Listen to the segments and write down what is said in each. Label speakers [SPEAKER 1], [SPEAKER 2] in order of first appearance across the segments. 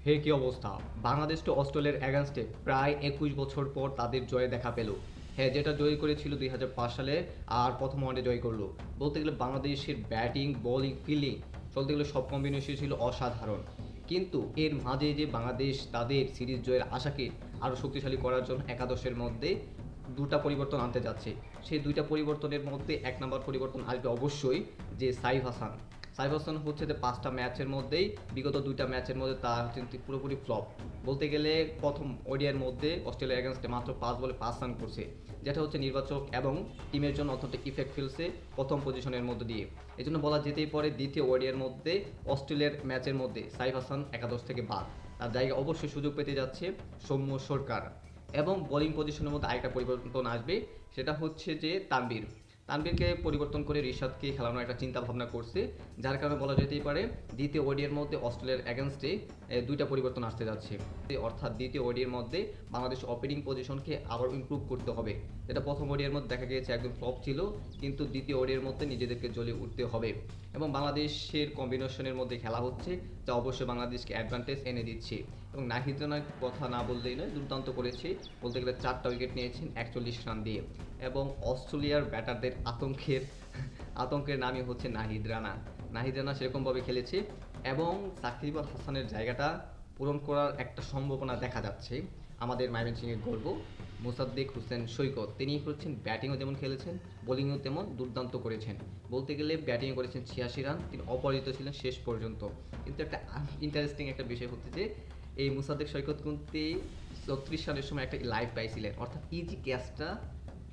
[SPEAKER 1] হে কি অবস্থা! বাংলাদেশ তো অস্ট্রেলিয়ার এগেইনস্টে প্রায় ২১ বছর পর তাদের জয়ে দেখা পেল। হ্যাঁ, যেটা জয় করেছিল ২০০৫ সালে আর প্রথম ওয়ানডে জয় করলো। বলতে গেলে বাংলাদেশের ব্যাটিং, বোলিং, ফিল্ডিং বলতে গেলে সব কম্বিনেশন ছিল অসাধারণ। কিন্তু এর মাঝে যে বাংলাদেশ তাদের সিরিজ জয়ের আশাকে আরও শক্তিশালী করার জন্য একাদশের মধ্যে দুটা পরিবর্তন আনতে যাচ্ছে। সেই দুইটা পরিবর্তনের মধ্যে এক নম্বর পরিবর্তন আসবে অবশ্যই যে সাইফ হাসান। সাইফ হাসান হচ্ছে যে ৫টা ম্যাচের মধ্যেই বিগত ২টা ম্যাচের মধ্যে তার কিন্তু পুরোপুরি ফ্লপ। বলতে গেলে প্রথম ওডিআইয়ের মধ্যে অস্ট্রেলিয়ার এগেনস্টে মাত্র ৫ বলে ৫ রান করছে, যেটা হচ্ছে নির্বাচক এবং টিমের জন্য অত্যন্ত ইফেক্ট ফেলছে প্রথম পজিশনের মধ্যে দিয়ে। এই জন্য বলা যেতেই পারে দ্বিতীয় ওডিআইয়ের মধ্যে অস্ট্রেলিয়ার ম্যাচের মধ্যে সাইফ হাসান একাদশ থেকে বাদ। তার জায়গায় অবশ্যই সুযোগ পেতে যাচ্ছে সৌম্য সরকার। এবং বোলিং পজিশনের মধ্যে আরেকটা পরিবর্তন আসবে, সেটা হচ্ছে যে তানভীরকে পরিবর্তন করে রিশাদকে খেলানোর একটা চিন্তা ভাবনা করছে, যার কারণে বলা যেতেই পারে দ্বিতীয় ওডির মধ্যে অস্ট্রেলিয়ার এগেনস্টে দুইটা পরিবর্তন আসতে যাচ্ছে। অর্থাৎ দ্বিতীয় ওডির মধ্যে বাংলাদেশ ওপেনিং পজিশনকে আবার ইমপ্রুভ করতে হবে, যেটা প্রথম ওডির মধ্যে দেখা গিয়েছে একদম ফ্লপ ছিল, কিন্তু দ্বিতীয় ওডির মধ্যে নিজেদেরকে জ্বলিয়ে উঠতে হবে। এবং বাংলাদেশের কম্বিনেশনের মধ্যে খেলা হচ্ছে, যা অবশ্যই বাংলাদেশকে অ্যাডভান্টেজ এনে দিচ্ছে। এবং নাহিদ রানার কথা না বললেই নয়, দুর্দান্ত করেছে। বলতে গেলে ৪টা উইকেট নিয়েছেন ৪১ রান দিয়ে। এবং অস্ট্রেলিয়ার ব্যাটারদের আতঙ্কের নামই হচ্ছে নাহিদ রানা। নাহিদ রানা সেরকমভাবে খেলেছে এবং সাকিব আল হাসানের জায়গাটা পূরণ করার একটা সম্ভাবনা দেখা যাচ্ছে। আমাদের ময়মনসিংহের গর্ব মোসাদ্দেক হোসেন সৈকত, তিনি হচ্ছেন ব্যাটিংও যেমন খেলেছেন, বোলিংও তেমন দুর্দান্ত করেছেন। বলতে গেলে ব্যাটিং করেছেন ৮৬ রান, তিনি অপরাজিত ছিলেন শেষ পর্যন্ত। কিন্তু একটা ইন্টারেস্টিং একটা বিষয় হচ্ছে যে এই মোসাদ্দেক সৈকত কিন্তু ৩৬ রানের সময় একটা লাইভ পাইছিলেন, অর্থাৎ ইজি ক্যাচটা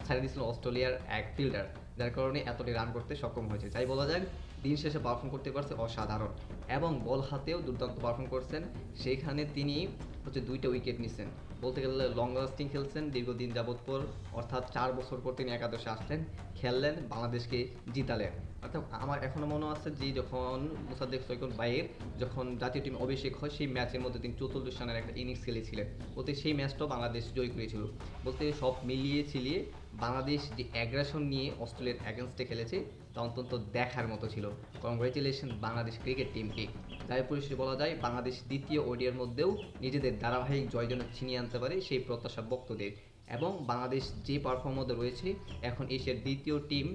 [SPEAKER 1] ছাড়িয়ে দিয়েছিল অস্ট্রেলিয়ার এক ফিল্ডার, যার কারণে এতটি রান করতে সক্ষম হয়েছে। তাই বলা যাক দিন শেষে পারফর্ম করতে পারছে অসাধারণ। এবং বল হাতেও দুর্দান্ত পারফর্ম করছেন, সেইখানে তিনি হচ্ছে 2টা উইকেট নিচ্ছেন। বলতে গেলে লং লাস্টিং খেলছেন দীর্ঘদিন যাবৎ পর, অর্থাৎ ৪ বছর পর তিনি একাদশে আসলেন, খেললেন, বাংলাদেশকে জিতালেন। অর্থাৎ আমার এখনও মনে আছে যে যখন মোসাদ্দেক সৈকত ভাইয়ের যখন জাতীয় টিম অভিষেক হয়, সেই ম্যাচের মধ্যে তিনি ৪৪ রানের একটা ইনিংস খেলেছিলেন। বলতে সেই ম্যাচটাও বাংলাদেশ জয় করেছিল। বলতে সব মিলিয়ে ছিলিয়ে বাংলাদেশ যে অ্যাগ্রেশন নিয়ে অস্ট্রেলিয়ার অ্যাগেনস্টে খেলেছে, তা অত্যন্ত দেখার মতো ছিল। কংগ্রেচুলেশন বাংলাদেশ ক্রিকেট টিমকে। তাই পরিশেষে বলা যায় বাংলাদেশ দ্বিতীয় ওডিআইয়ের মধ্যেও নিজেদের ধারাবাহিক জয় যেন ছিনিয়ে আনতে পারে সেই প্রত্যাশা ভক্তদের। এবং বাংলাদেশ যে পারফর্ম রয়েছে এখন এশিয়ার দ্বিতীয় টিম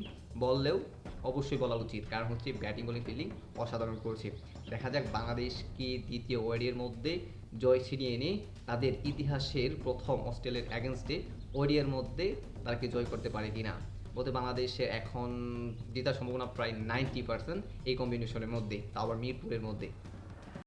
[SPEAKER 1] বললেও অবশ্যই বলা উচিত, কারণ হচ্ছে ব্যাটিং বোলিং ফিল্ডিং অসাধারণ করছে। দেখা যাক বাংলাদেশ কি দ্বিতীয় ওডিআইয়ের মধ্যে জয় ছিনিয়ে এনে তাদের ইতিহাসের প্রথম অস্ট্রেলিয়ার অ্যাগেনস্টে ওডিআইয়ের মধ্যে তারা কি জয় করতে পারে কিনা। বলতে বাংলাদেশে এখন জেতার সম্ভাবনা প্রায় 90% এই কম্বিনেশনের মধ্যে, তা আবার মিরপুরের মধ্যে।